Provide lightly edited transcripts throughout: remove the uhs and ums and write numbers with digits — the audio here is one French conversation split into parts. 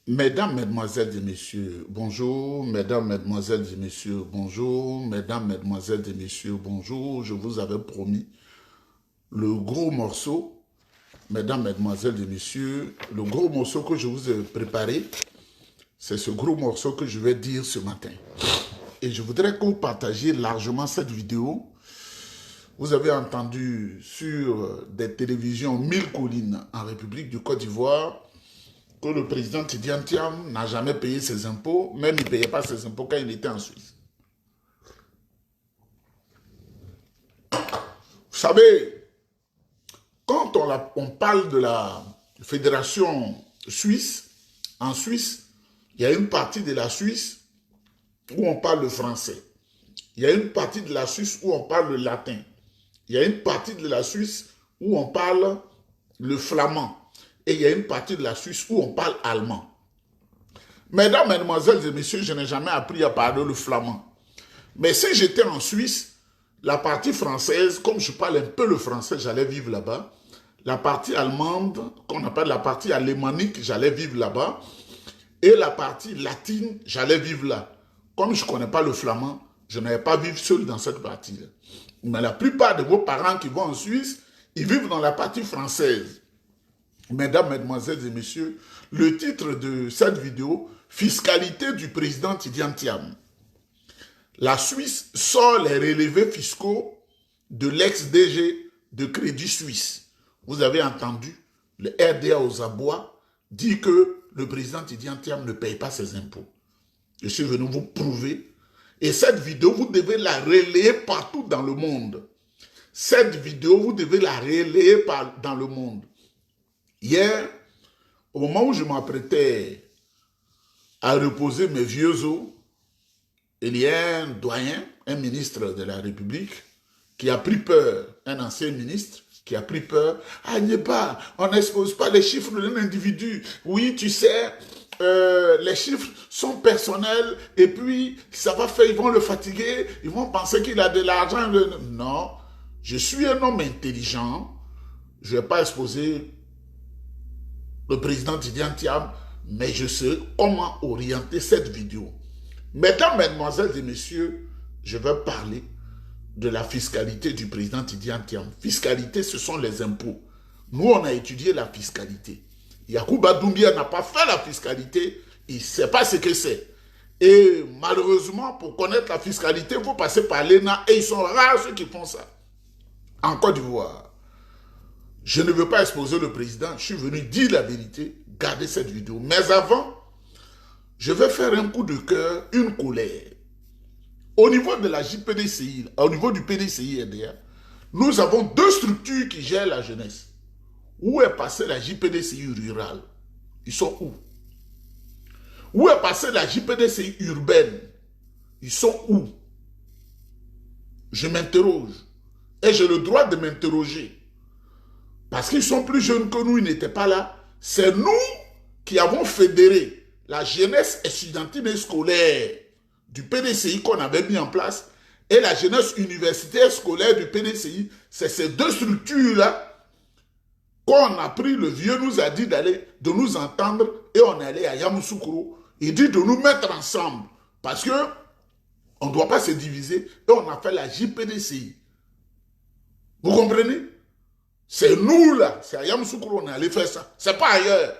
Mesdames, Mesdemoiselles et Messieurs, bonjour. Mesdames, Mesdemoiselles et Messieurs, bonjour. Mesdames, Mesdemoiselles et Messieurs, bonjour. Je vous avais promis le gros morceau. Mesdames, Mesdemoiselles et Messieurs, le gros morceau que je vous ai préparé, c'est ce gros morceau que je vais dire ce matin. Et je voudrais que vous partagiez largement cette vidéo. Vous avez entendu sur des télévisions 1000 collines en République du Côte d'Ivoire que le président Tidjane Thiam n'a jamais payé ses impôts, même il ne payait pas ses impôts quand il était en Suisse. Vous savez, quand on parle de la fédération suisse, en Suisse, il y a une partie de la Suisse où on parle le français. Il y a une partie de la Suisse où on parle le latin. Il y a une partie de la Suisse où on parle le flamand. Et il y a une partie de la Suisse où on parle allemand. Mesdames, Mesdemoiselles et Messieurs, je n'ai jamais appris à parler le flamand. Mais si j'étais en Suisse, la partie française, comme je parle un peu le français, j'allais vivre là-bas. La partie allemande, qu'on appelle la partie alémanique, j'allais vivre là-bas. Et la partie latine, j'allais vivre là. Comme je ne connais pas le flamand, je n'allais pas vivre seul dans cette partie-là. Mais la plupart de vos parents qui vont en Suisse, ils vivent dans la partie française. Mesdames, Mesdemoiselles et Messieurs, le titre de cette vidéo, Fiscalité du président Tidjane Thiam. La Suisse sort les relevés fiscaux de l'ex-DG de Crédit Suisse. Vous avez entendu, le RDA aux abois dit que le président Tidjane Thiam ne paye pas ses impôts. Je suis venu vous prouver. Et cette vidéo, vous devez la relayer partout dans le monde. Cette vidéo, vous devez la relayer dans le monde. Hier, au moment où je m'apprêtais à reposer mes vieux os, il y a un doyen, un ministre de la République, qui a pris peur, un ancien ministre, qui a pris peur. Ah, n'est pas, on n'expose pas les chiffres d'un individu. Oui, tu sais, les chiffres sont personnels et puis ça va faire, ils vont le fatiguer, ils vont penser qu'il a de l'argent. Non, je suis un homme intelligent, je ne vais pas exposer le président Tidjane Thiam, mais je sais comment orienter cette vidéo. Mesdames, Mesdemoiselles et Messieurs, je vais parler de la fiscalité du président Tidjane Thiam. Fiscalité, ce sont les impôts. Nous, on a étudié la fiscalité. Yacouba Doumbia n'a pas fait la fiscalité, il ne sait pas ce que c'est. Et malheureusement, pour connaître la fiscalité, il faut passer par l'ENA et ils sont rares ceux qui font ça. En Côte d'Ivoire. Je ne veux pas exposer le président, je suis venu dire la vérité, gardez cette vidéo. Mais avant, je vais faire un coup de cœur, une colère. Au niveau de la JPDCI, au niveau du PDCI RDA, nous avons deux structures qui gèrent la jeunesse. Où est passée la JPDCI rurale? Ils sont où? Où est passée la JPDCI urbaine? Ils sont où? Je m'interroge. Et j'ai le droit de m'interroger. Parce qu'ils sont plus jeunes que nous, ils n'étaient pas là. C'est nous qui avons fédéré la jeunesse estudiantine et scolaire du PDCI qu'on avait mis en place et la jeunesse universitaire scolaire du PDCI. C'est ces deux structures-là qu'on a pris, le vieux nous a dit de nous entendre et on est allé à Yamoussoukro. Il dit de nous mettre ensemble parce que on ne doit pas se diviser et on a fait la JPDCI. Vous comprenez? C'est nous là, c'est à Yamoussoukro on est allé faire ça. C'est pas ailleurs.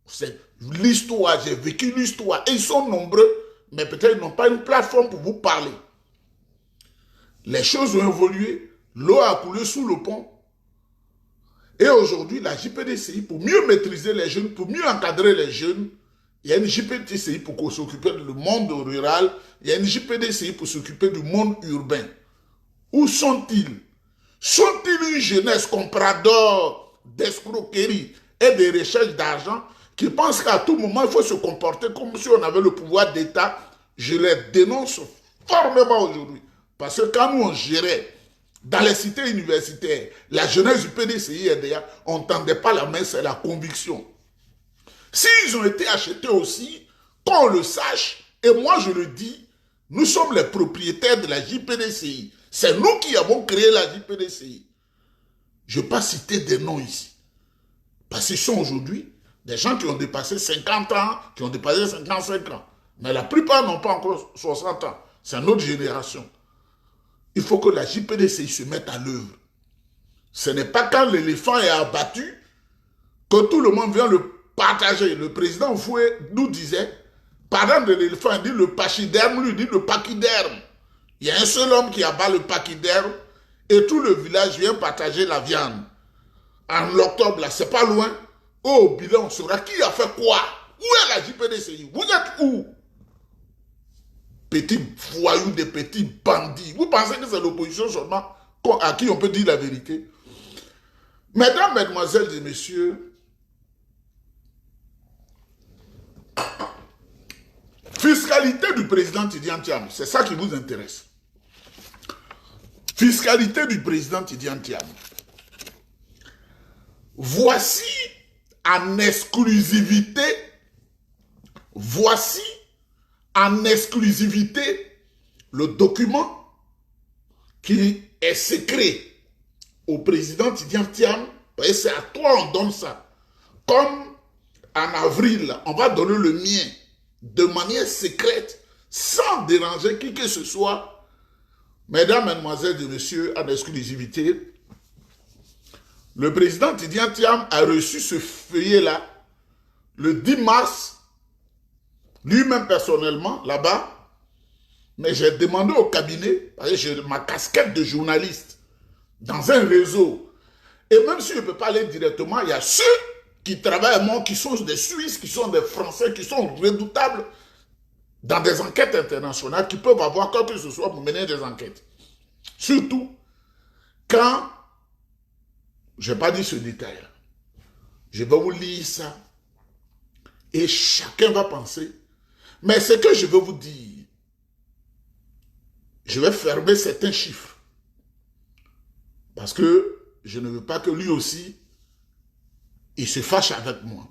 C'est l'histoire, j'ai vécu l'histoire. Et ils sont nombreux, mais peut-être ils n'ont pas une plateforme pour vous parler. Les choses ont évolué, l'eau a coulé sous le pont. Et aujourd'hui, la JPDCI, pour mieux maîtriser les jeunes, pour mieux encadrer les jeunes, il y a une JPDCI pour s'occuper du monde rural, il y a une JPDCI pour s'occuper du monde urbain. Où sont-ils? Sont-ils une jeunesse comprador d'escroquerie et de recherche d'argent qui pense qu'à tout moment, il faut se comporter comme si on avait le pouvoir d'État? Je les dénonce formellement aujourd'hui. Parce que quand nous, on gérait dans les cités universitaires, la jeunesse du PDCI RDA, on ne tendait pas la main, c'est la conviction. S'ils ont été achetés aussi, qu'on le sache, et moi je le dis, nous sommes les propriétaires de la JPDCI. C'est nous qui avons créé la JPDCI. Je ne vais pas citer des noms ici. Parce qu'ils sont aujourd'hui Des gens qui ont dépassé 50 ans, qui ont dépassé 55 ans. Mais la plupart n'ont pas encore 60 ans. C'est une autre génération. Il faut que la JPDCI se mette à l'œuvre. Ce n'est pas quand l'éléphant est abattu que tout le monde vient le partager. Le président Foué nous disait, parlant de l'éléphant, il dit le pachyderme, lui dit le pachyderme. Il y a un seul homme qui abat le pachyderme et tout le village vient partager la viande. En octobre, là, c'est pas loin. Au bilan, on saura qui a fait quoi. Où est la JPDCI? Vous êtes où? Petits voyous, des petits bandits. Vous pensez que c'est l'opposition seulement à qui on peut dire la vérité? Mesdames, mesdemoiselles et messieurs, fiscalité du président Tidiane Thiam, c'est ça qui vous intéresse. Fiscalité du président Tidiane Thiam. Voici en exclusivité, le document qui est secret au président Tidiane Thiam. C'est à toi on donne ça. Comme en avril, on va donner le mien de manière secrète, sans déranger qui que ce soit. Mesdames, mesdemoiselles et messieurs, en exclusivité, le président Tidiane Thiam a reçu ce feuillet-là le 10 mars, lui-même personnellement, là-bas, mais j'ai demandé au cabinet, parce que j'ai ma casquette de journaliste, dans un réseau, et même si je ne peux pas aller directement, il y a ceux qui travaillent à moi, qui sont des Suisses, qui sont des Français, qui sont redoutables dans des enquêtes internationales, qui peuvent avoir quoi que ce soit pour mener des enquêtes. Surtout quand, je n'ai pas dit ce détail, je vais vous lire ça, et chacun va penser, mais ce que je veux vous dire, je vais fermer certains chiffres, parce que je ne veux pas que lui aussi, il se fâche avec moi.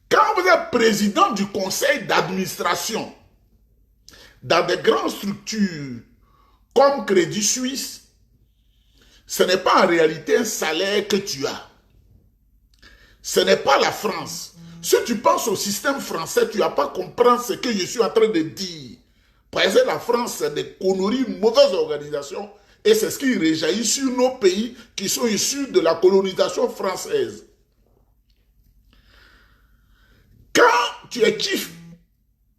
Quand vous êtes président du conseil d'administration, dans des grandes structures comme Crédit Suisse, ce n'est pas en réalité un salaire que tu as. Ce n'est pas la France. Si tu penses au système français, tu n'as pas compris ce que je suis en train de dire. Parce que la France, c'est des conneries, une mauvaise organisation, et c'est ce qui réjaillit sur nos pays qui sont issus de la colonisation française. Quand tu es chief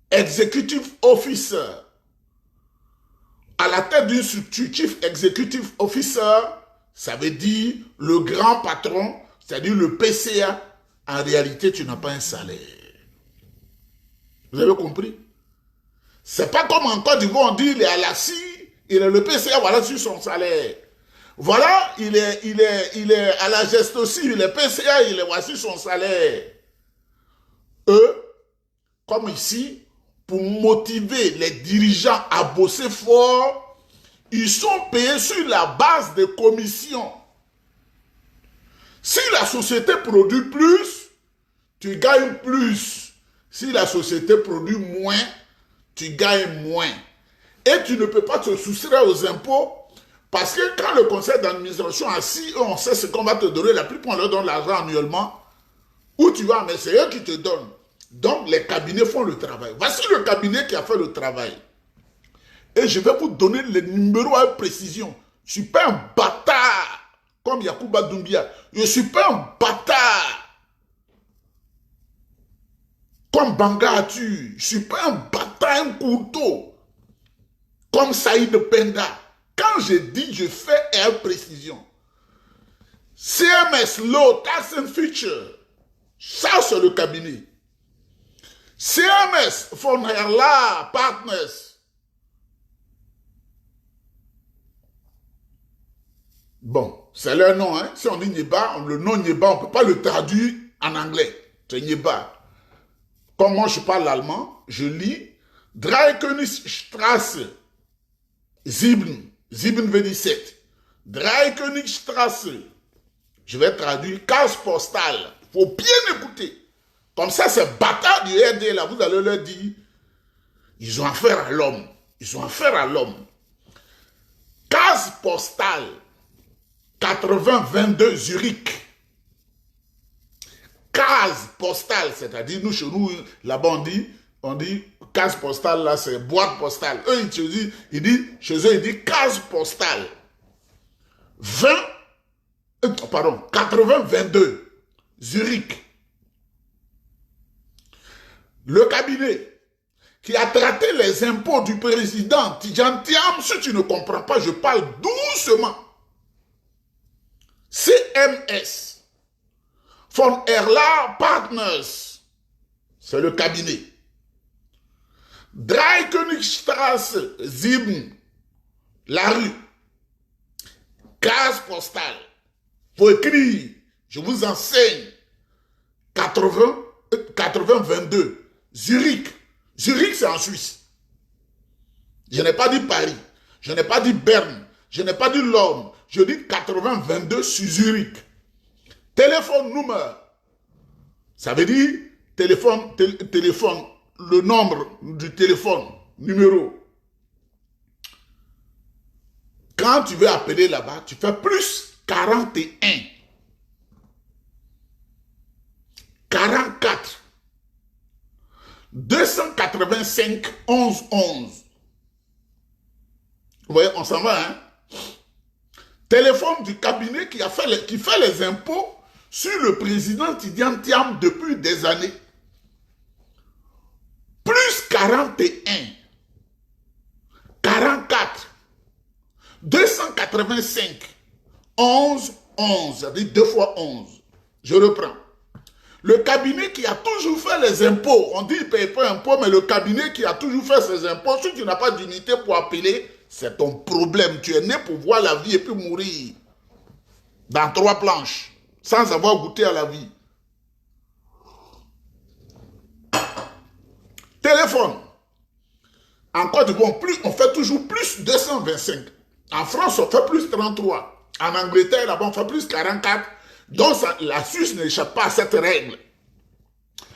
executive officer, à la tête d'une structure, chief executive officer, ça veut dire le grand patron, c'est-à-dire le PCA. En réalité, tu n'as pas un salaire. Vous avez compris? C'est pas comme en Côte d'Ivoire, on dit il est à la CIE, il est le PCA, voilà sur son salaire. Voilà, il est à la geste aussi, il est PCA, il est voici son salaire. Eux, comme ici, pour motiver les dirigeants à bosser fort, ils sont payés sur la base de commissions. Si la société produit plus, tu gagnes plus. Si la société produit moins, tu gagnes moins. Et tu ne peux pas te soustraire aux impôts parce que quand le conseil d'administration est assis, on sait ce qu'on va te donner. La plupart, on leur donne l'argent annuellement. Où tu vas, mais c'est eux qui te donnent. Donc, les cabinets font le travail. Voici le cabinet qui a fait le travail. Et je vais vous donner les numéros avec précision. Je ne suis pas un bâtard comme Yacouba Doumbia. Je ne suis pas un bâtard comme Banga Atu. Je ne suis pas un bâtard, un couteau comme Saïd Penda. Quand je dis, je fais avec précision. CMS Law, Tax and Feature. Ça, c'est le cabinet. CMS, Von Herla, Partners. Bon, c'est leur nom, hein. Si on dit Nieba, le nom Nieba, on ne peut pas le traduire en anglais. C'est Nieba. Comme moi, je parle allemand, je lis Dreikönigstrasse, 7 veut dire 7. Dreikönigstrasse. Je vais traduire case postale. Il faut bien écouter. Comme ça, ces bâtards du RD, là, vous allez leur dire, ils ont affaire à l'homme. Ils ont affaire à l'homme. Case postale, 80-22 Zurich. Case case postale, c'est-à-dire nous, chez nous, là-bas, on dit case postale, là, c'est boîte postale. Eux, chez eux, ils disent case postale. 80-22, Zurich. Le cabinet qui a traité les impôts du président Tidjane Thiam, si tu ne comprends pas, je parle doucement. CMS, von Erla Partners, c'est le cabinet. Dreikönigstrasse 7, la rue, case postale. Faut écrire, je vous enseigne, 80-22, Zurich. Zurich, c'est en Suisse. Je n'ai pas dit Paris, je n'ai pas dit Berne, je n'ai pas dit Londres, je dis 80-22 sur Zurich. Téléphone numéro, ça veut dire téléphone, le nombre du téléphone, numéro. Quand tu veux appeler là-bas, tu fais plus 41, 44, 285 11 11. Vous voyez, on s'en va, hein? Téléphone du cabinet qui fait les impôts sur le président Tidjane Thiam depuis des années. Plus 41, 44, 285, 11 11, c'est-à-dire 2 fois 11. Je reprends. Le cabinet qui a toujours fait les impôts, on dit qu'il ne paye pas d'impôts, mais le cabinet qui a toujours fait ses impôts, si tu n'as pas d'unité pour appeler, c'est ton problème. Tu es né pour voir la vie et puis mourir dans 3 planches, sans avoir goûté à la vie. Téléphone. En Côte d'Ivoire, on fait toujours plus 225. En France, on fait plus 33. En Angleterre, là-bas, on fait plus 44. Donc, la Suisse n'échappe pas à cette règle.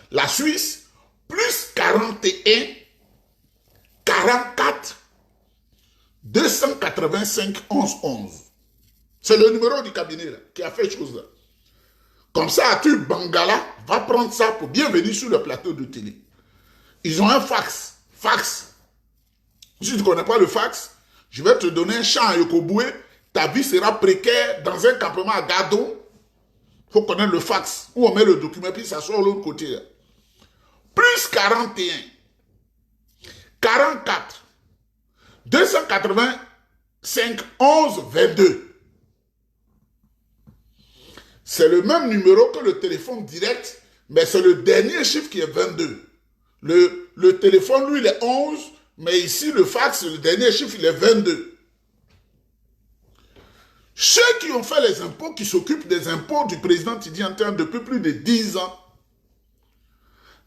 La Suisse, plus 41, 44, 285, 11, 11. C'est le numéro du cabinet là, qui a fait chose là. Comme ça, Atu Bangala va prendre ça pour bien venir sur le plateau de télé. Ils ont un fax. Fax. Si tu ne connais pas le fax, je vais te donner un champ à Yokoboué. Ta vie sera précaire dans un campement à Gado. Il faut connaître le fax, où on met le document, puis ça sort de l'autre côté. Là. Plus 41, 44, 285, 11, 22. C'est le même numéro que le téléphone direct, mais c'est le dernier chiffre qui est 22. Le téléphone, lui, il est 11, mais ici, le fax, le dernier chiffre, il est 22. Ceux qui ont fait les impôts, qui s'occupent des impôts du président Tidjane Thiam depuis plus de 10 ans,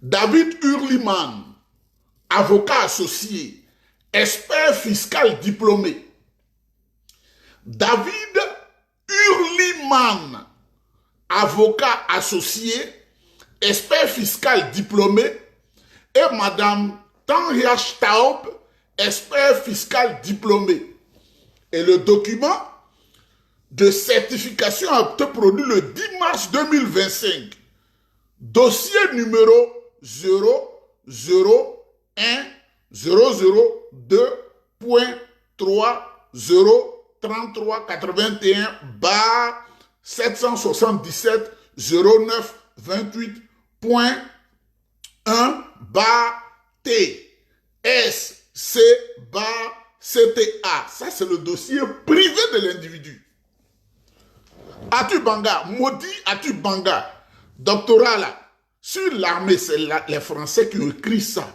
David Hurliman, avocat associé, expert fiscal diplômé. David Hurliman, avocat associé, expert fiscal diplômé, et Madame Tanja Staub, expert fiscal diplômé. Et le document de certification a été produit le 10 mars 2025. Dossier numéro 000-00-33-099-28.1-T-S-C-CTA. Ça, c'est le dossier privé de l'individu. Atu Banga, maudit Atu Banga, doctorat là, sur l'armée, c'est les Français qui ont écrit ça.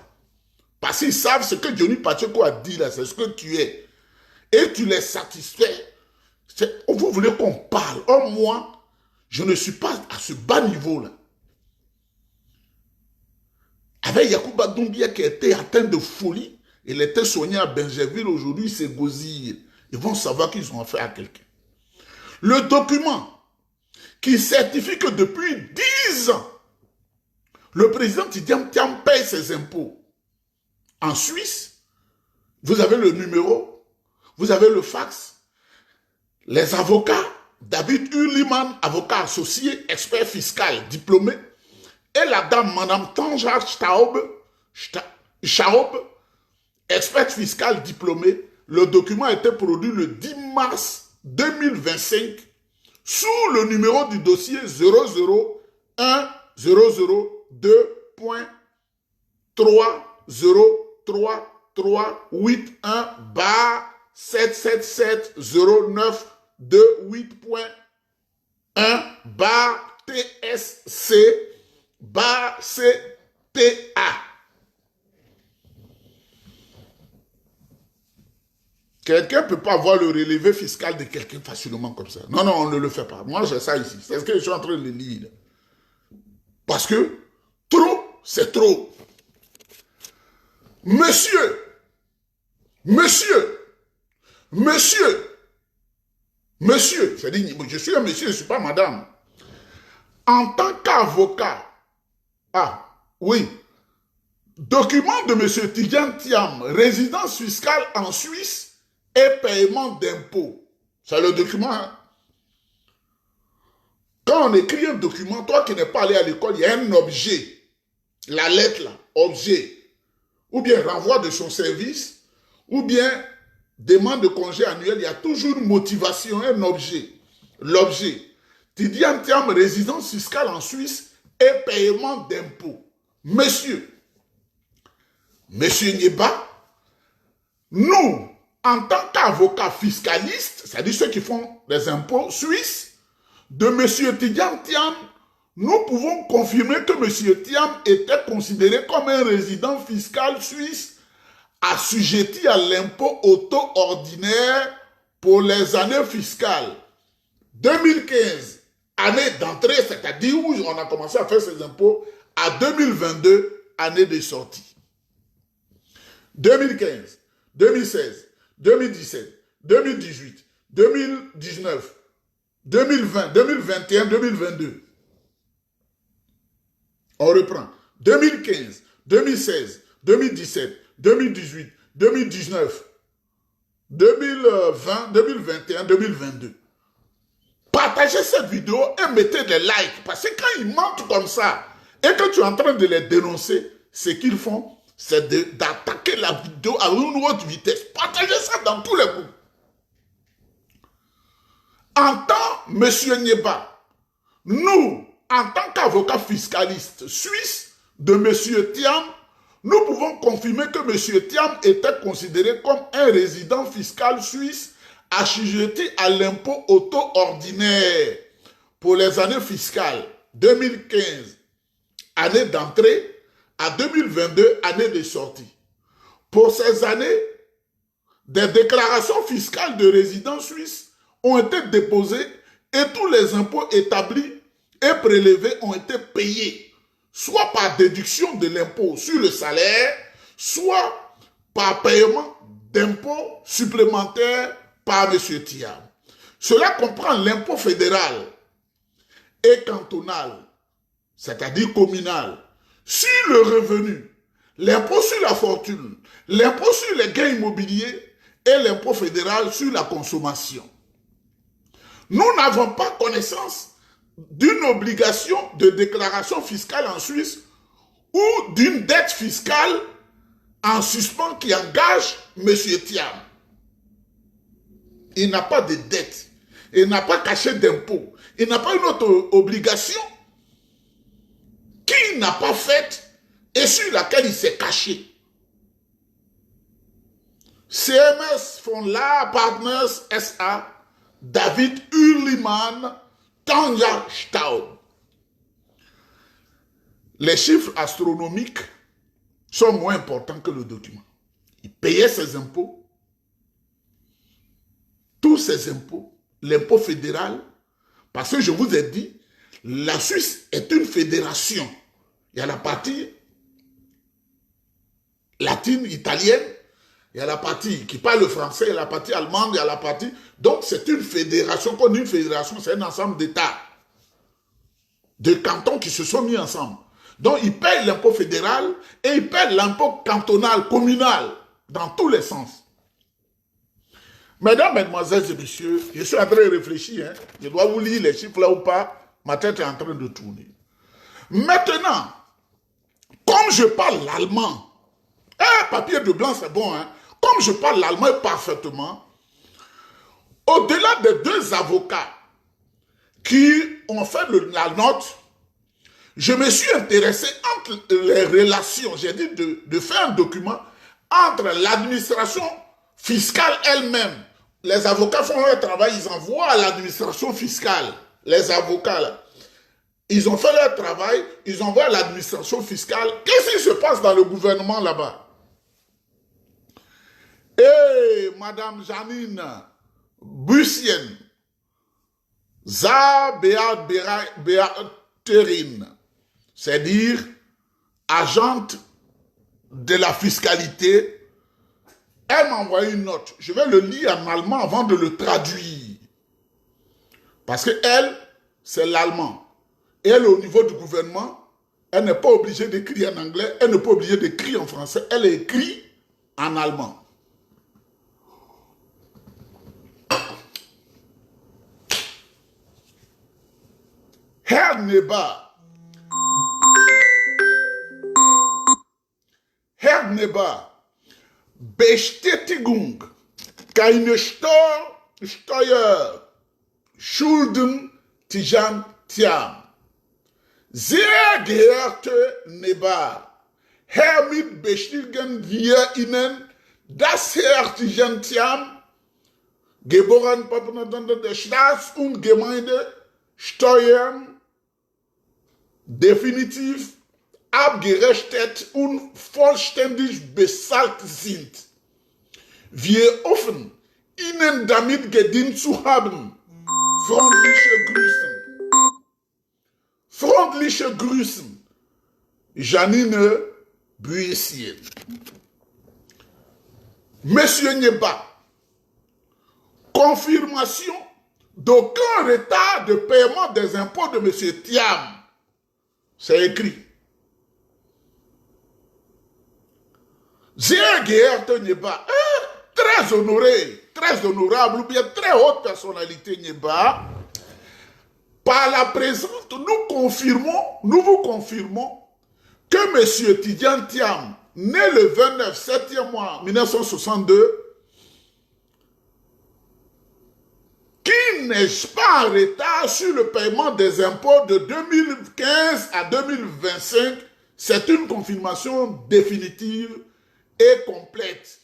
Parce qu'ils savent ce que Johnny Pacheco a dit là, c'est ce que tu es. Et tu les satisfais. Vous voulez qu'on parle. Or, moi, je ne suis pas à ce bas niveau là. Avec Yacouba Doumbia qui était atteint de folie, il était soigné à Benjerville, aujourd'hui c'est gosille. Ils vont savoir qu'ils ont affaire à quelqu'un. Le document qui certifie que depuis 10 ans, le président Tidjane Thiam paye ses impôts. En Suisse, vous avez le numéro, vous avez le fax, les avocats, David Hurliman, avocat associé, expert fiscal, diplômé, la dame, Madame Tanja Chaub, experte fiscale diplômée. Le document a été produit le 10 mars 2025 sous le numéro du dossier 001-77709-281-TSC-CTA. Quelqu'un ne peut pas avoir le relevé fiscal de quelqu'un facilement comme ça. Non, non, on ne le fait pas. Moi, j'ai ça ici. C'est ce que je suis en train de lire. Parce que trop, c'est trop. Monsieur, c'est-à-dire, je suis un monsieur, je ne suis pas madame. En tant qu'avocat, oui, document de monsieur Tidjane Thiam, résidence fiscale en Suisse, et paiement d'impôts. C'est le document. Hein? Quand on écrit un document, toi qui n'es pas allé à l'école, il y a un objet. La lettre là, objet. Ou bien renvoi de son service, ou bien demande de congé annuel, il y a toujours une motivation, un objet. L'objet. Tidjane Thiam, résidence fiscale en Suisse et paiement d'impôts. Monsieur Nieba, nous, en tant qu'avocat fiscaliste, c'est-à-dire ceux qui font les impôts suisses, de M. Tidjane Thiam, nous pouvons confirmer que M. Thiam était considéré comme un résident fiscal suisse assujetti à l'impôt au taux ordinaire pour les années fiscales 2015, année d'entrée, c'est-à-dire où on a commencé à faire ses impôts, à 2022, année de sortie. 2015, 2016, 2017, 2018, 2019, 2020, 2021, 2022. On reprend. 2015, 2016, 2017, 2018, 2019, 2020, 2021, 2022. Partagez cette vidéo et mettez des likes. Parce que quand ils mentent comme ça, et que tu es en train de les dénoncer, ce qu'ils font, c'est d'attaquer la vidéo à une haute vitesse. Partagez ça dans tous les groupes. En tant, monsieur Nieba, nous, en tant qu'avocats fiscalistes suisses de monsieur Thiam, nous pouvons confirmer que monsieur Thiam était considéré comme un résident fiscal suisse assujetti à l'impôt au taux ordinaire pour les années fiscales 2015, année d'entrée, à 2022, année de sortie. Pour ces années, des déclarations fiscales de résidents suisses ont été déposées et tous les impôts établis et prélevés ont été payés, soit par déduction de l'impôt sur le salaire, soit par paiement d'impôts supplémentaires par M. Thiam. Cela comprend l'impôt fédéral et cantonal, c'est-à-dire communal, sur le revenu, l'impôt sur la fortune, l'impôt sur les gains immobiliers et l'impôt fédéral sur la consommation. Nous n'avons pas connaissance d'une obligation de déclaration fiscale en Suisse ou d'une dette fiscale en suspens qui engage M. Thiam. Il n'a pas de dette, il n'a pas caché d'impôt, il n'a pas une autre obligation qu'il n'a pas faite et sur laquelle il s'est caché. CMS Fonds-La Partners SA, David Hurliman, Tanja Staub. Les chiffres astronomiques sont moins importants que le document. Il payait ses impôts, tous ses impôts, l'impôt fédéral, parce que je vous ai dit, la Suisse est une fédération. Il y a la partie latine, italienne, il y a la partie qui parle le français, il y a la partie allemande, il y a la partie... Donc c'est une fédération, comme une fédération, c'est un ensemble d'États, de cantons qui se sont mis ensemble. Donc ils payent l'impôt fédéral et ils payent l'impôt cantonal, communal, dans tous les sens. Mesdames, mesdemoiselles et messieurs, je suis en train de réfléchir, hein. Je dois vous lire les chiffres là ou pas, ma tête est en train de tourner. Maintenant, comme je parle l'allemand, papier de blanc c'est bon, hein, comme je parle l'allemand parfaitement, au-delà des deux avocats qui ont fait la note, je me suis intéressé entre les relations, j'ai dit de faire un document entre l'administration fiscale elle-même. Les avocats font leur travail, ils envoient à l'administration fiscale. Les avocats, là, ils ont fait leur travail, ils envoient à l'administration fiscale. Qu'est-ce qui se passe dans le gouvernement là-bas? Et Madame Janine Bussienne, Beaterine, c'est-à-dire agente de la fiscalité, elle m'a envoyé une note. Je vais le lire en allemand avant de le traduire. Parce que elle, c'est l'allemand. Et elle, au niveau du gouvernement, elle n'est pas obligée d'écrire en anglais, elle n'est pas obligée d'écrire en français, elle écrit en allemand. Herr Neber, Bestätigung, keine Steuerschulden Tijan. Sehr geehrte Neber, hiermit bestätigen wir Ihnen, dass Herr Tijan, geboren der Staats- und Gemeindesteuern, definitiv abgerechnet und vollständig bezahlt sind. Wir hoffen, Ihnen damit gedient zu haben. Freundliche Grüße. Freundliche Grüße. Janine Bussienne. Monsieur Nieba, confirmation d'aucun retard de paiement des impôts de Monsieur Thiam. C'est écrit. Sehr geehrte Nieba, très honoré, très honorable, ou bien très haute personnalité Nieba, par la présente, nous vous confirmons que M. Tidjane Thiam, né le 29 7e mois 1962, qui n'est pas en retard sur le paiement des impôts de 2015 à 2025, c'est une confirmation définitive et complète.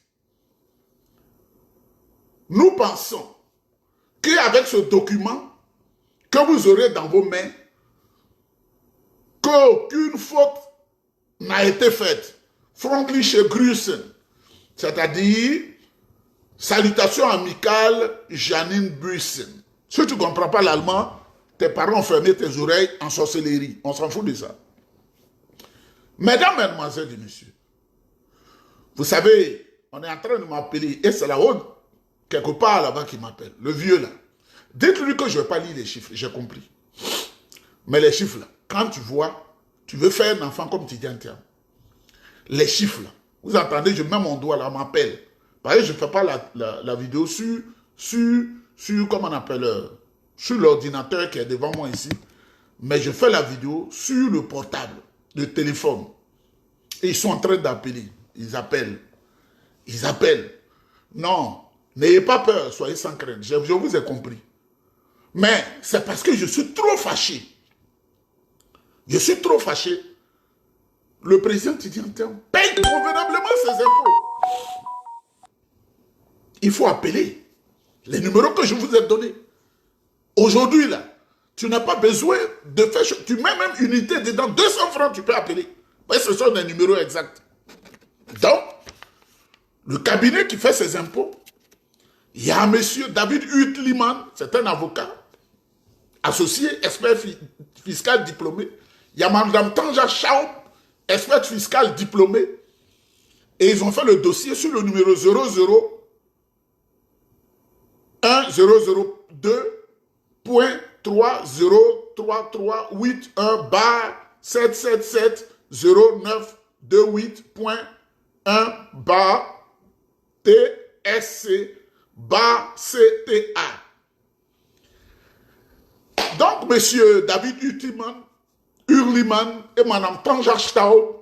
Nous pensons qu'avec ce document que vous aurez dans vos mains, qu'aucune faute n'a été faite. Freundliche Grüßen, c'est-à-dire salutation amicale Janine Bussienne. Si tu ne comprends pas l'allemand, tes parents ont fermé tes oreilles en sorcellerie. On s'en fout de ça. Mesdames, mesdemoiselles et messieurs, vous savez, on est en train de m'appeler, et c'est là-haut, quelque part là-bas qui m'appelle, le vieux là. Dites-lui que je ne vais pas lire les chiffres, j'ai compris. Mais les chiffres là, quand tu vois, tu veux faire un enfant comme Tidjane Thiam. Les chiffres là, vous entendez, je mets mon doigt là, on m'appelle. Par exemple, je ne fais pas la vidéo sur comment on appelle, sur l'ordinateur qui est devant moi ici. Mais je fais la vidéo sur le portable, le téléphone. Et ils sont en train d'appeler. Ils appellent. Ils appellent. Non, n'ayez pas peur, soyez sans crainte. Je vous ai compris. Mais c'est parce que je suis trop fâché. Je suis trop fâché. Le président Tidjane Thiam paye convenablement ses impôts. Il faut appeler les numéros que je vous ai donnés. Aujourd'hui, là, tu n'as pas besoin de faire... Tu mets même une unité dedans, 200 francs, tu peux appeler. Mais ce sont des numéros exacts. Donc, le cabinet qui fait ses impôts, il y a un monsieur David Huitliman, c'est un avocat, associé, expert fiscal diplômé. Il y a Mme Tanja Schaub, expert fiscal diplômé. Et ils ont fait le dossier sur le numéro 002.30381-77709-2.1-TSC-CTA. Donc, M. David Huitliman et Mme Tanja Staub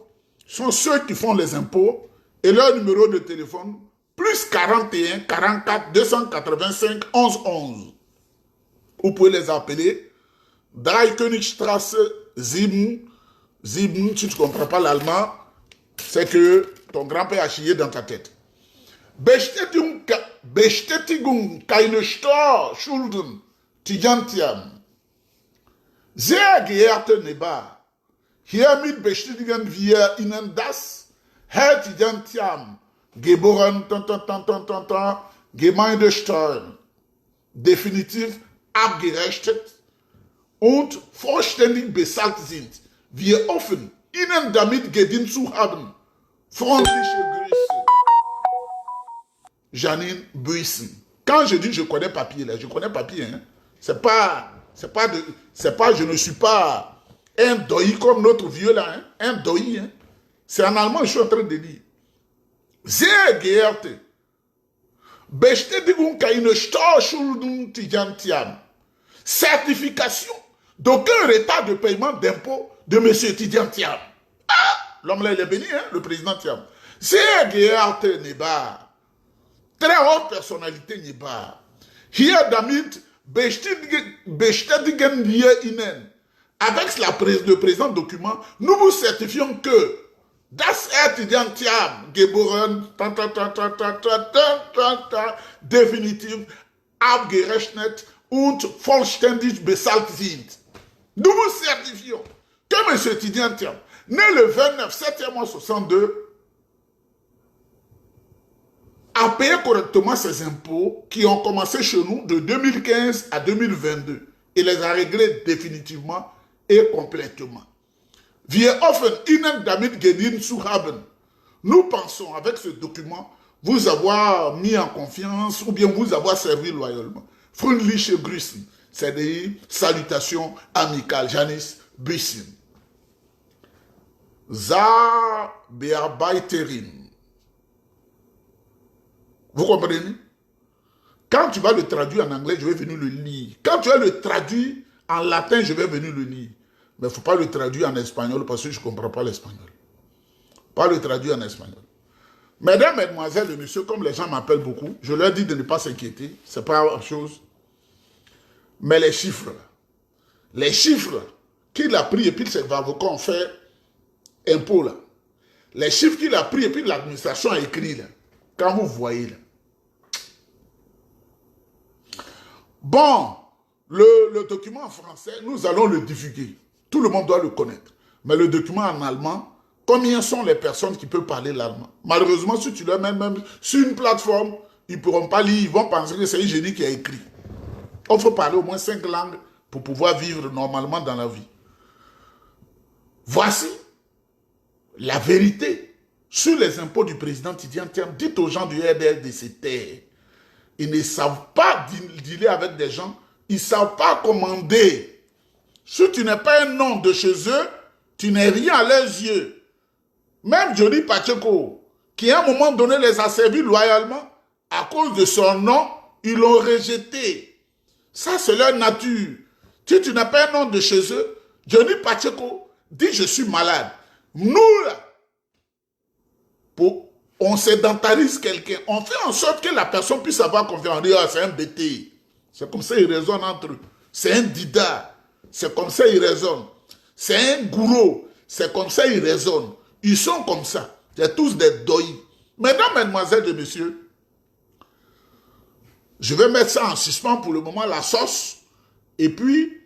sont ceux qui font les impôts et leur numéro de téléphone, plus 41 44 285 11 11. Vous pouvez les appeler. Dreikönigstrasse 7, si tu ne comprends pas l'allemand, c'est que ton grand-père a chié dans ta tête. Bestätigung keine Steuerschulden Tijantiam. Sehr geehrte Neba, hiermit bestätigen wir Ihnen das, Herr Tijantiam, geboren Gemeindesteuern, definitiv abgerechnet und vollständig bezahlt sind. Wir hoffen, Ihnen damit gedient zu haben. Freundliche Grüße. Janine Buisson. Quand je dis je connais papier, là, je connais papier. Hein. Je ne suis pas un doi comme notre vieux là. Hein. Un doi. Hein. C'est en allemand, je suis en train de lire. Sehr geehrte, Bestätigung keine Steuerschulden Tijantiam. Certification d'aucun retard de paiement d'impôts de M. Tijantiam. Ah, l'homme là, il est béni, hein, le président Tiam. Sehr geehrte Neba. Très haute personnalité Niba. Hier damit bestätigen wir Ihnen. Avec le présent document, nous vous certifions que das Tiam geboren definitiv abgerechnet und vollständig bezahlt sind. Nous vous certifions que M. Tiam, né le 29 septembre 62, a payé correctement ses impôts qui ont commencé chez nous de 2015 à 2022 et les a réglés définitivement et complètement. Wir hoffen Ihnen damit gedient zu haben. Nous pensons avec ce document vous avoir mis en confiance ou bien vous avoir servi loyalement. Freundliche Grüßen, c'est-à-dire salutations amicales. Janice Buisson. Bearbeiterin. Vous comprenez? Quand tu vas le traduire en anglais, je vais venir le lire. Quand tu vas le traduire en latin, je vais venir le lire. Mais il ne faut pas le traduire en espagnol parce que je ne comprends pas l'espagnol. Pas le traduire en espagnol. Mesdames, mesdemoiselles et messieurs, comme les gens m'appellent beaucoup, je leur dis de ne pas s'inquiéter. Ce n'est pas autre chose. Mais les chiffres qu'il a pris et puis ses avocats ont fait impôt là. Les chiffres qu'il a pris et puis l'administration a écrit là. Quand vous voyez là. Bon, le document en français, nous allons le divulguer. Tout le monde doit le connaître. Mais le document en allemand, combien sont les personnes qui peuvent parler l'allemand? Malheureusement, si tu le mets même sur une plateforme, ils ne pourront pas lire, ils vont penser que c'est un génie qui a écrit. Il faut parler au moins 5 langues pour pouvoir vivre normalement dans la vie. Voici la vérité sur les impôts du président Tijantiam. Dites aux gens du RDLDC, ils ne savent pas dealer avec des gens, ils ne savent pas commander. Si tu n'es pas un nom de chez eux, tu n'es rien à leurs yeux. Même Johnny Pacheco, qui à un moment donné les a servis loyalement, à cause de son nom, ils l'ont rejeté. Ça, c'est leur nature. Si tu n'es pas un nom de chez eux, Johnny Pacheco dit je suis malade. Nous, là, on sédentarise quelqu'un, on fait en sorte que la personne puisse avoir confiance. On dit, oh, c'est un BT. C'est comme ça ils raisonnent entre eux. C'est un dida. C'est comme ça ils raisonnent. C'est un gourou. C'est comme ça ils raisonnent. Ils sont comme ça. C'est tous des doi. Mesdames, mesdemoiselles et messieurs, je vais mettre ça en suspens pour le moment, la sauce. Et puis,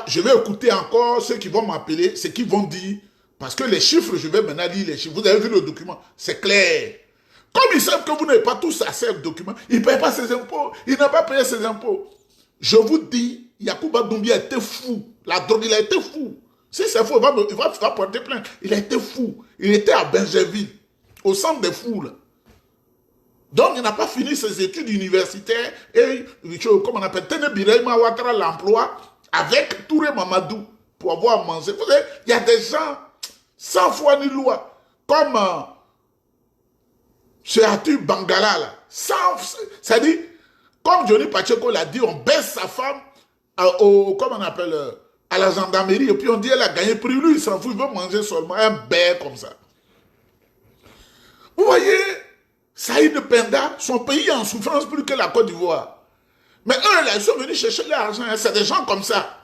je vais écouter encore ceux qui vont m'appeler, ceux qui vont dire. Parce que les chiffres, je vais maintenant lire les chiffres. Vous avez vu le document, c'est clair. Comme ils savent que vous n'avez pas tous assez de documents, ils ne payent pas ses impôts. Ils n'ont pas payé ses impôts. Je vous dis, Yacouba Doumbia a été fou. La drogue, il a été fou. Si c'est faux, il va porter plainte. Il a été fou. Il était à Benjerville, au centre des fous. Là. Donc, il n'a pas fini ses études universitaires. Et, comme on appelle, Ténébirema Ouattara l'emploi avec Touré Mamadou pour avoir mangé. Vous savez, il y a des gens sans foi ni loi, comme ce Atu Bangala, là. C'est-à-dire, comme Johnny Pacheco l'a dit, on baisse sa femme, comme on appelle, à la gendarmerie et puis on dit elle a gagné prix. Lui, il s'en fout, il veut manger seulement un beurre comme ça. Vous voyez, Saïd Penda, son pays est en souffrance plus que la Côte d'Ivoire. Mais eux, là, ils sont venus chercher l'argent. C'est des gens comme ça.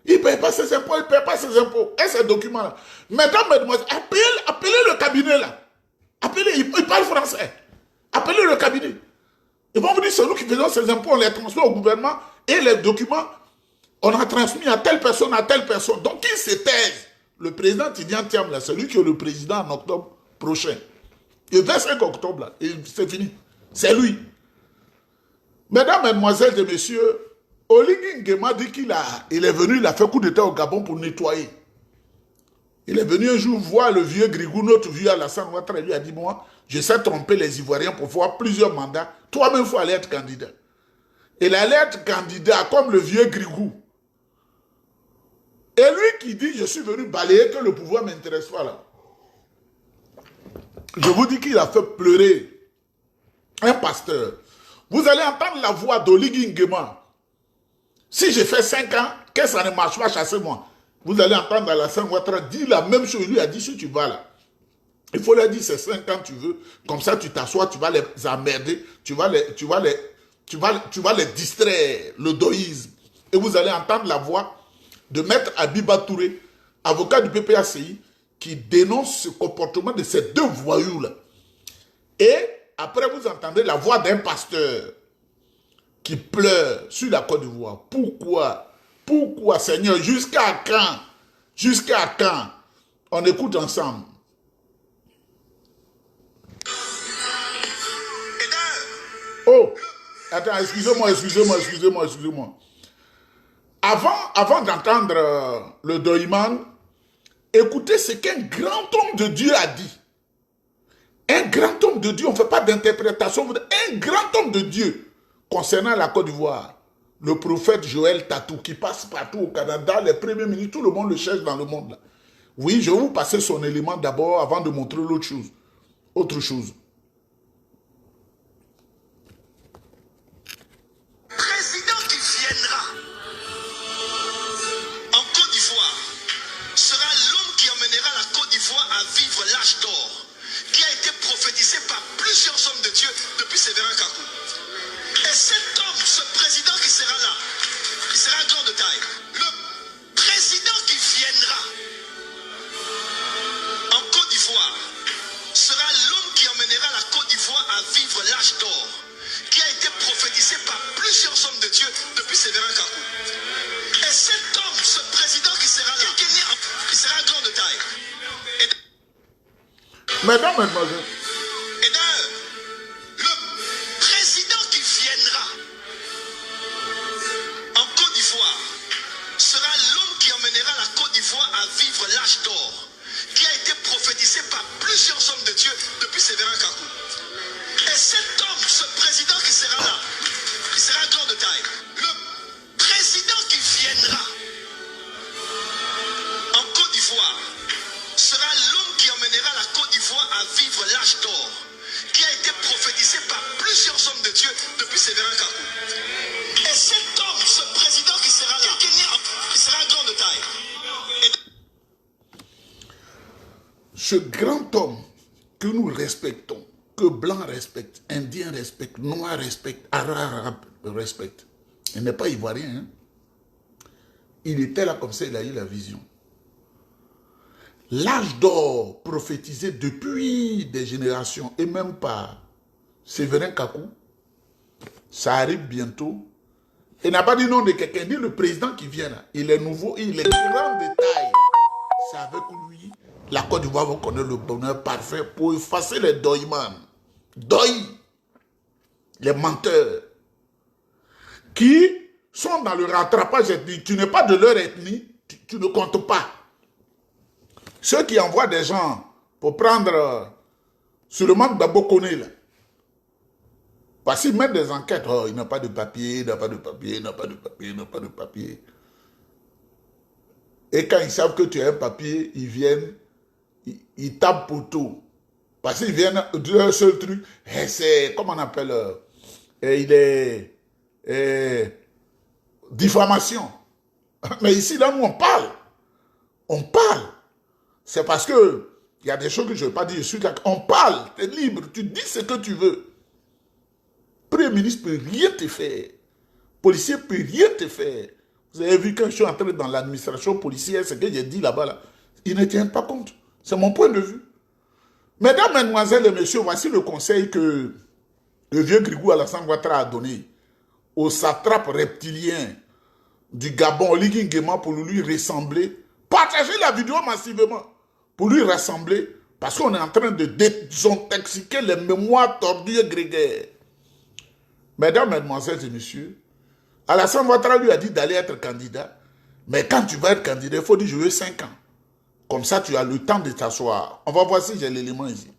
Ils ne payent pas ses impôts, ils ne payent pas ses impôts. Et ces documents-là. Mesdames, mesdemoiselles, appelez le cabinet là. Appelez, ils parlent français. Appelez le cabinet. Ils vont vous dire, c'est nous qui faisons ces impôts, on les transmet au gouvernement et les documents, on a transmis à telle personne, à telle personne. Donc, ils se taisent. Le président Tidiane Thiam, là, c'est lui qui est le président en octobre prochain. Le 25 octobre, là, c'est fini. C'est lui. Mesdames, mesdemoiselles et messieurs, Oligui Nguema dit qu'il est venu, il a fait coup d'état au Gabon pour nettoyer. Il est venu un jour voir le vieux Grigou, notre vieux Alassane Ouattara, lui a dit, moi, je sais tromper les Ivoiriens pour voir plusieurs mandats. Toi-même, il faut aller être candidat. Il allait être candidat comme le vieux Grigou. Et lui qui dit, je suis venu balayer que le pouvoir ne m'intéresse pas là. Je vous dis qu'il a fait pleurer un pasteur. Vous allez entendre la voix d'Oligui Nguema. Si j'ai fait 5 ans, que ça ne marche pas, chassez-moi. Vous allez entendre Alassane Ouattara dire la même chose. Il lui a dit, si tu vas là, il faut leur dire, c'est 5 ans tu veux. Comme ça, tu t'assois, tu vas les emmerder, tu vas les distraire, le doïsme. Et vous allez entendre la voix de Maître Abiba Touré, avocat du PPACI, qui dénonce ce comportement de ces deux voyous-là. Et après, vous entendez la voix d'un pasteur qui pleure sur la Côte d'Ivoire. Pourquoi? Pourquoi, Seigneur? Jusqu'à quand? Jusqu'à quand? On écoute ensemble. Oh, attends, excusez-moi. Avant d'entendre le Doïman, écoutez ce qu'un grand homme de Dieu a dit. Un grand homme de Dieu, on ne fait pas d'interprétation. Un grand homme de Dieu concernant la Côte d'Ivoire. Le prophète Joël Tatou, qui passe partout au Canada, les premiers ministres, tout le monde le cherche dans le monde. Là. Oui, je vais vous passer son élément d'abord avant de montrer l'autre chose. Autre chose. Président qui viendra en Côte d'Ivoire sera l'homme qui emmènera la Côte d'Ivoire à vivre l'âge d'or, qui a été prophétisé par plusieurs hommes de Dieu depuis Sévérin Kakou. Et cet homme, ce président qui sera là, il sera grand de taille. Le président qui viendra en Côte d'Ivoire sera l'homme qui emmènera la Côte d'Ivoire à vivre l'âge d'or, qui a été prophétisé par plusieurs hommes de Dieu depuis Sévérin Kakou. Et cet homme, ce président qui sera là, il sera grand de taille. Mesdames, mesdemoiselles. Et d'ailleurs, le président qui viendra en Côte d'Ivoire sera l'homme qui emmènera la Côte d'Ivoire à vivre l'âge d'or, qui a été prophétisé par plusieurs hommes de Dieu depuis Sévérin Kakou. Et cet homme, ce président qui sera là, il sera grand de taille. Le président qui viendra en Côte d'Ivoire sera l'homme qui emmènera la Côte d'Ivoire à vivre l'âge d'or, qui a été prophétisé par plusieurs hommes de Dieu depuis Sévérin Kakou. Et cet homme, ce président qui sera là, il sera grand de taille. Ce grand homme que nous respectons, que blanc respecte, indien respecte, noir respecte, arabe respecte, il n'est pas ivoirien. Hein? Il était là comme ça, il a eu la vision. L'âge d'or prophétisé depuis des générations et même par Sévérin Kakou, ça arrive bientôt. Il n'a pas dit non de quelqu'un, il dit le président qui vient là. Il est nouveau, il est grand de taille. C'est avec lui, la Côte d'Ivoire va connaître le bonheur parfait pour effacer les doïmans. Doï, les menteurs, qui sont dans le rattrapage ethnique. Tu n'es pas de leur ethnie, tu ne comptes pas. Ceux qui envoient des gens pour prendre sur le manque d'Abokone, là. Parce qu'ils mettent des enquêtes. Oh, il n'a pas de papier, il n'a pas de papier, il n'a pas de papier, il n'a pas de papier. Et quand ils savent que tu as un papier, ils viennent, ils tapent pour tout. Parce qu'ils viennent d'un seul truc. C'est, comment on appelle, il est diffamation. Mais ici, là, nous, on parle. On parle. C'est parce que il y a des choses que je ne vais pas dire. On parle, tu es libre, tu dis ce que tu veux. Premier ministre ne peut rien te faire. Policier ne peut rien te faire. Vous avez vu quand je suis entré dans l'administration policière, ce que j'ai dit là-bas, là, ils ne tiennent pas compte. C'est mon point de vue. Mesdames, mesdemoiselles et messieurs, voici le conseil que le vieux Grigou Alassane Ouattara a donné aux satrapes reptiliens du Gabon, Oligui Nguema, pour lui ressembler. Partagez la vidéo massivement pour lui rassembler, parce qu'on est en train de désintoxiquer les mémoires tordues et grégaires. Mesdames, mesdemoiselles et messieurs, Alassane Ouattara lui a dit d'aller être candidat, mais quand tu vas être candidat, il faut dire je veux 5 ans. Comme ça, tu as le temps de t'asseoir. On va voir si j'ai l'élément ici.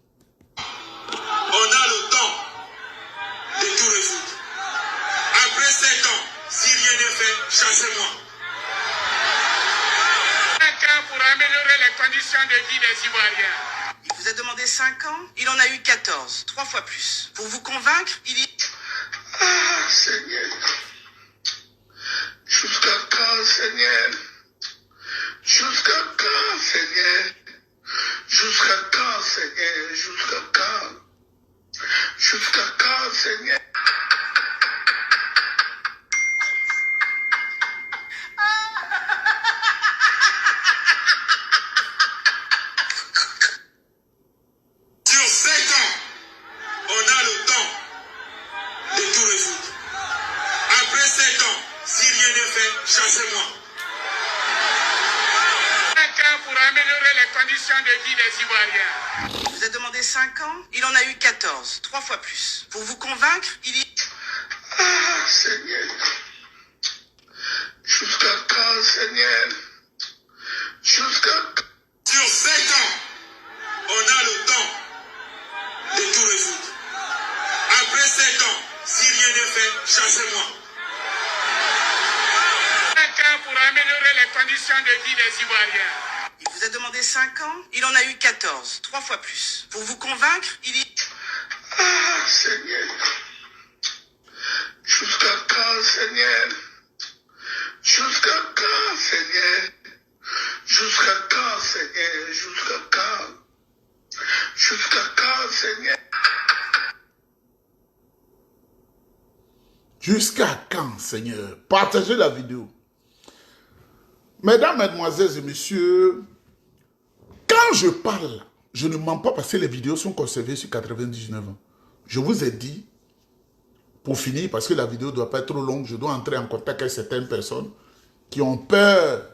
On a le temps de tout résoudre. Après 7 ans, si rien n'est fait, chassez-moi. 5 ans pour améliorer les conditions de vie des Ivoiriens. Il vous a demandé 5 ans, il en a eu 14, 3 fois plus. Pour vous convaincre, il y... Ah, Seigneur. Jusqu'à quand, Seigneur? Jusqu'à quand, Seigneur? Jusqu'à quand, Seigneur? Jusqu'à quand? Jusqu'à quand, Seigneur? Sur 7 ans, on a le temps de tout résoudre. Après 7 ans, si rien n'est fait, chassez-moi. 5 ans pour améliorer les conditions de vie des Ivoiriens. Il vous a demandé 5 ans, il en a eu 14, 3 fois plus. Pour vous convaincre, il y... Ah, Seigneur. Jusqu'à quand, Seigneur? Jusqu'à quand? Sur 7 ans, on a le temps de tout résoudre. Après 7 ans, si rien n'est fait, chassez-moi. 5 ans pour améliorer les conditions de vie des Ivoiriens. Il vous a demandé 5 ans, il en a eu 14, 3 fois plus. Pour vous convaincre, il y... Ah, Seigneur. Jusqu'à quand, Seigneur? Jusqu'à quand, Seigneur? Jusqu'à quand, Seigneur? Jusqu'à quand? Jusqu'à quand, Seigneur? Jusqu'à quand, Seigneur? Partagez la vidéo. Mesdames, mesdemoiselles et messieurs, quand je parle, je ne mens pas parce que les vidéos sont conservées sur 99 ans. Je vous ai dit, pour finir, parce que la vidéo ne doit pas être trop longue, je dois entrer en contact avec certaines personnes qui ont peur,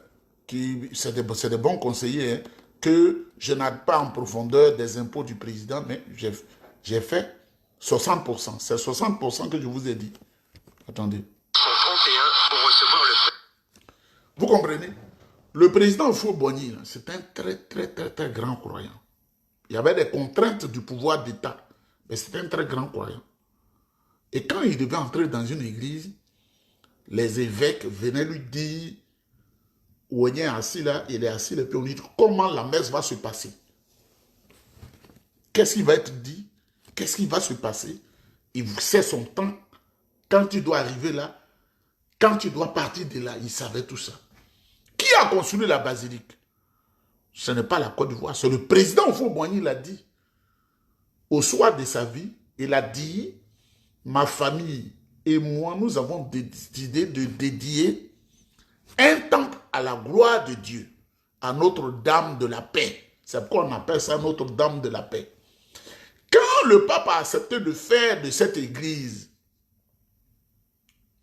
c'est des bons conseillers, hein, que je n'aille pas en profondeur des impôts du président, mais j'ai fait 60%. C'est 60% que je vous ai dit. Attendez. Vous comprenez? Le président Houphouët-Boigny, c'est un très grand croyant. Il y avait des contraintes du pouvoir d'État, mais c'est un très grand croyant. Et quand il devait entrer dans une église, les évêques venaient lui dire, où il est assis là, il est assis, et puis on lui dit comment la messe va se passer. Qu'est-ce qui va être dit? Qu'est-ce qui va se passer? Il sait son temps. Quand tu dois arriver là, quand tu dois partir de là, il savait tout ça. Qui a construit la basilique? Ce n'est pas la Côte d'Ivoire, c'est le président Houphouët-Boigny l'a dit. Au soir de sa vie, il a dit, ma famille et moi, nous avons décidé de dédier un temple à la gloire de Dieu, à Notre-Dame de la paix. C'est pourquoi on appelle ça Notre-Dame de la paix. Quand le pape a accepté de faire de cette église,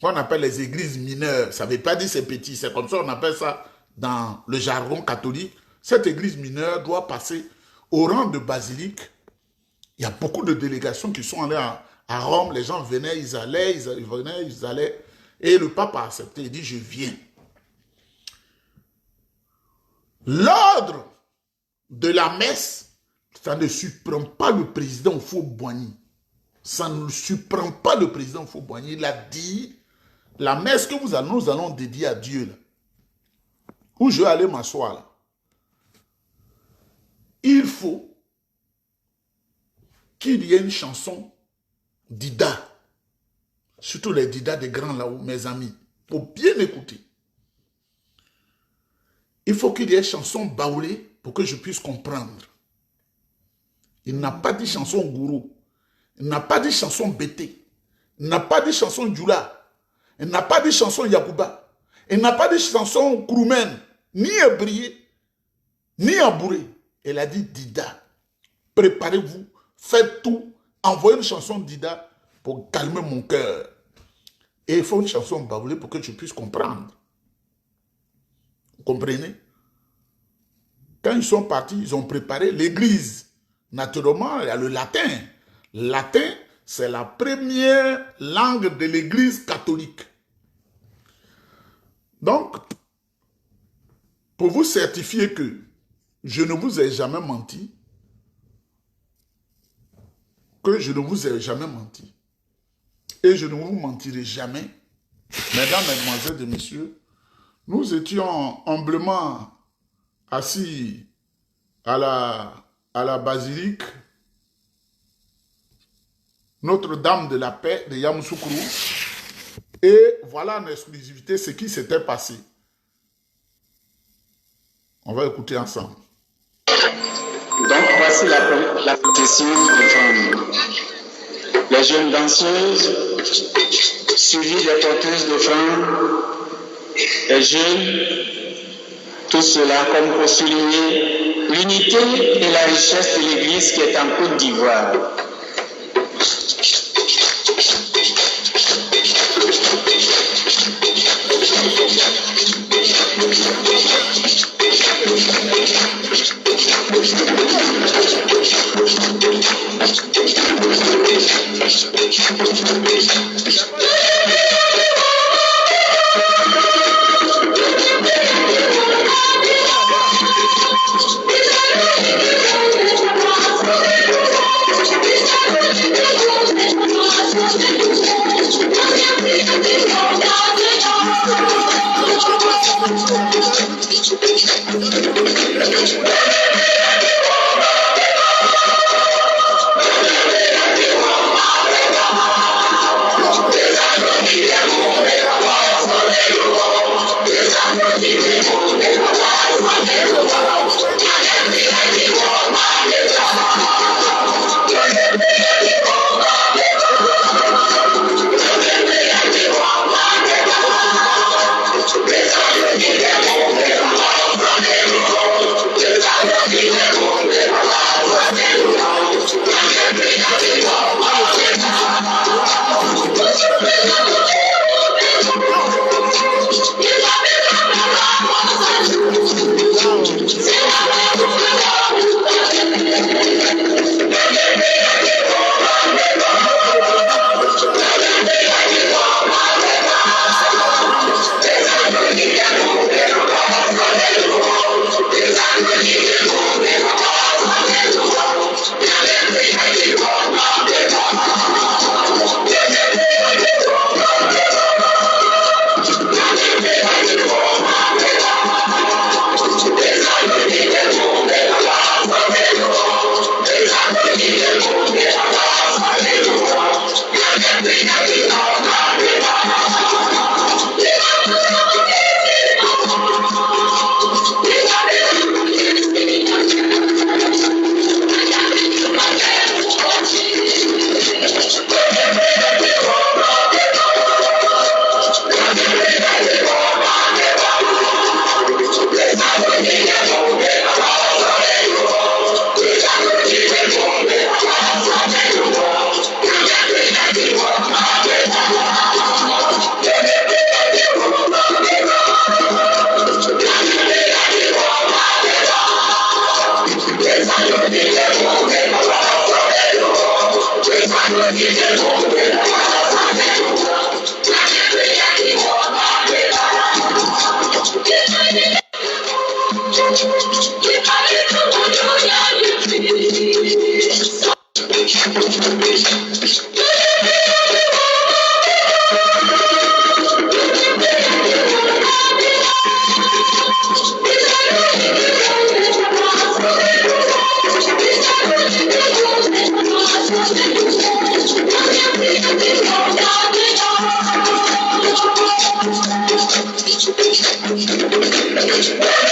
qu'on appelle les églises mineures, ça ne veut pas dire c'est petit, c'est comme ça on appelle ça dans le jargon catholique, cette église mineure doit passer au rang de basilique. Il y a beaucoup de délégations qui sont allées à Rome, les gens venaient, ils allaient, et le pape a accepté, il dit je viens. L'ordre de la messe, ça ne surprend pas le président Houphouët-Boigny. Ça ne surprend pas le président Houphouët-Boigny. Il a dit, la messe que nous allons dédier à Dieu, là, où je vais aller m'asseoir, là, il faut qu'il y ait une chanson d'Ida, surtout les Dida des grands là-haut, mes amis, pour bien écouter. il faut qu'il y ait chanson baoulée pour que je puisse comprendre. Il n'a pas dit chanson gourou. Il n'a pas dit chanson bété. Il n'a pas dit chanson djoula. Il n'a pas dit chanson Yacouba. Il n'a pas dit chanson Kroumen, ni Ebrié, ni Abouré. Elle a dit Dida. Préparez-vous, faites tout, envoyez une chanson Dida pour calmer mon cœur. Et il faut une chanson baoulée pour que je puisse comprendre. Vous comprenez? Quand ils sont partis, ils ont préparé l'église. Naturellement, il y a le latin. Le latin, c'est la première langue de l'église catholique. Donc, pour vous certifier que je ne vous ai jamais menti, et je ne vous mentirai jamais, mesdames, mesdemoiselles et messieurs, nous étions humblement assis à la basilique Notre-Dame de la Paix de Yamoussoukro. Et voilà en exclusivité ce qui s'était passé. On va écouter ensemble. Donc voici la procession des femmes. Les jeunes danseuses, suivies des porteuses d'offrandes, les jeunes, tout cela comme pour souligner l'unité et la richesse de l'Église qui est en Côte d'Ivoire.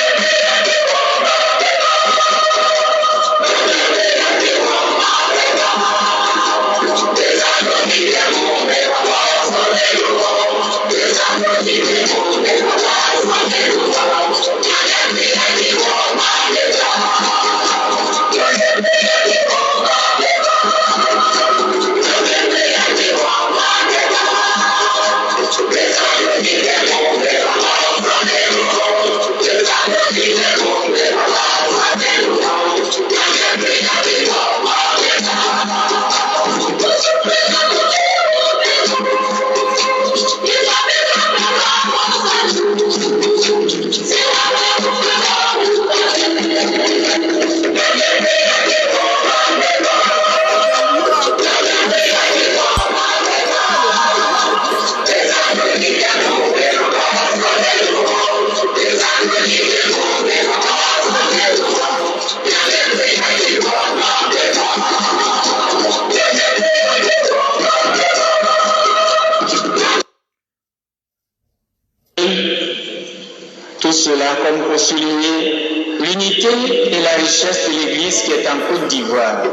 Thank you. cela comme pour souligner l'unité et la richesse de l'Église qui est en Côte d'Ivoire.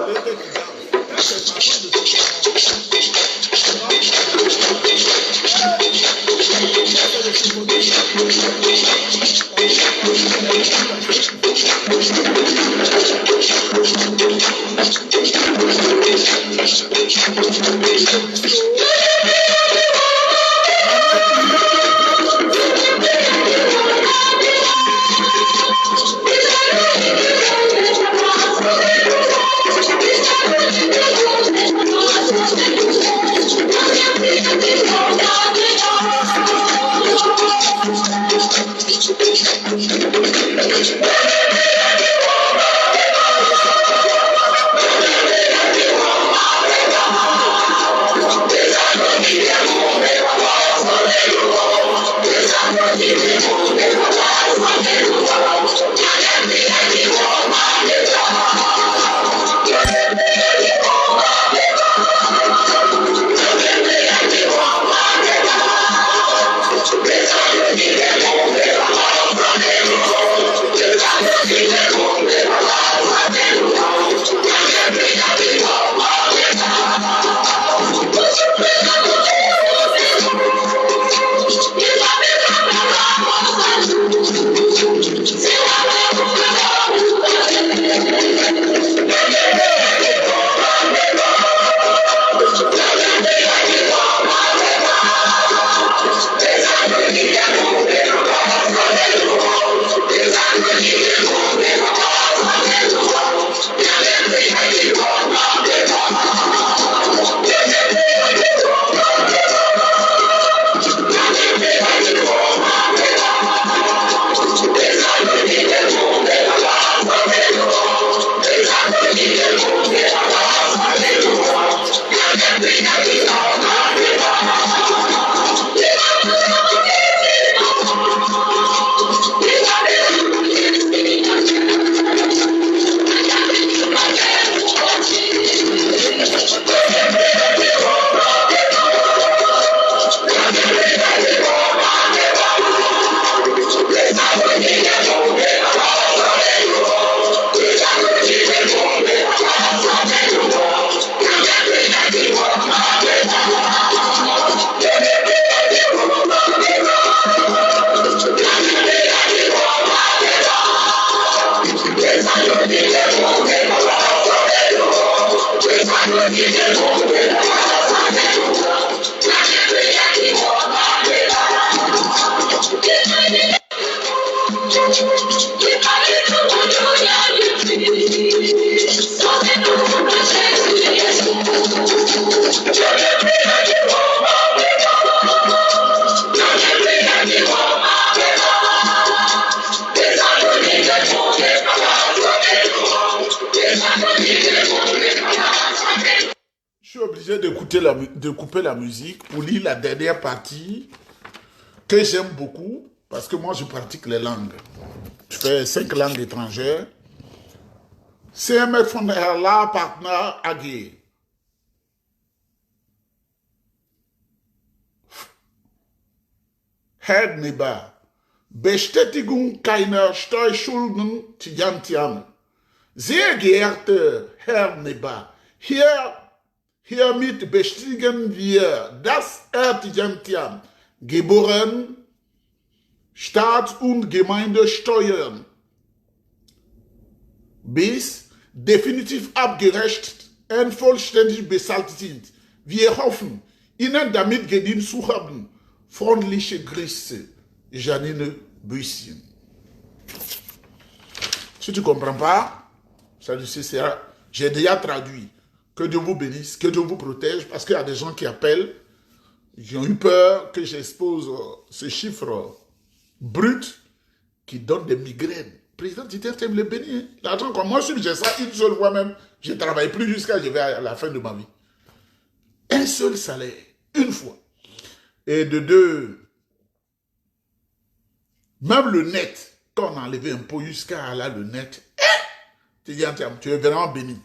De couper la musique pour lire la dernière partie que j'aime beaucoup parce que moi je pratique les langues. Je fais 5 langues étrangères. CMF von der La Partner AG. Herr Neber, Bestätigung keiner Steuerschulden Tijantian. Sehr geehrter Herr Neber, hiermit bestätigen wir, dass Tijantian geboren, Staats- und Gemeindesteuern bis definitiv abgerechnet und vollständig bezahlt sind. Wir hoffen, Ihnen damit gedient zu haben. Freundliche Grüße, Janine Buissien. Si tu ne comprends pas, ça sera, j'ai déjà traduit. Que Dieu vous bénisse, que Dieu vous protège, parce qu'il y a des gens qui appellent, qui ont eu peur que j'expose ce chiffre brut qui donne des migraines. Président Titer, tu me le bénir. L'argent, comme moi, j'ai ça une seule fois même, je ne travaille plus jusqu'à je vais à la fin de ma vie. Un seul salaire, une fois. Et de deux, même le net, quand on a enlevé un peu jusqu'à là, le net, tu es vraiment béni.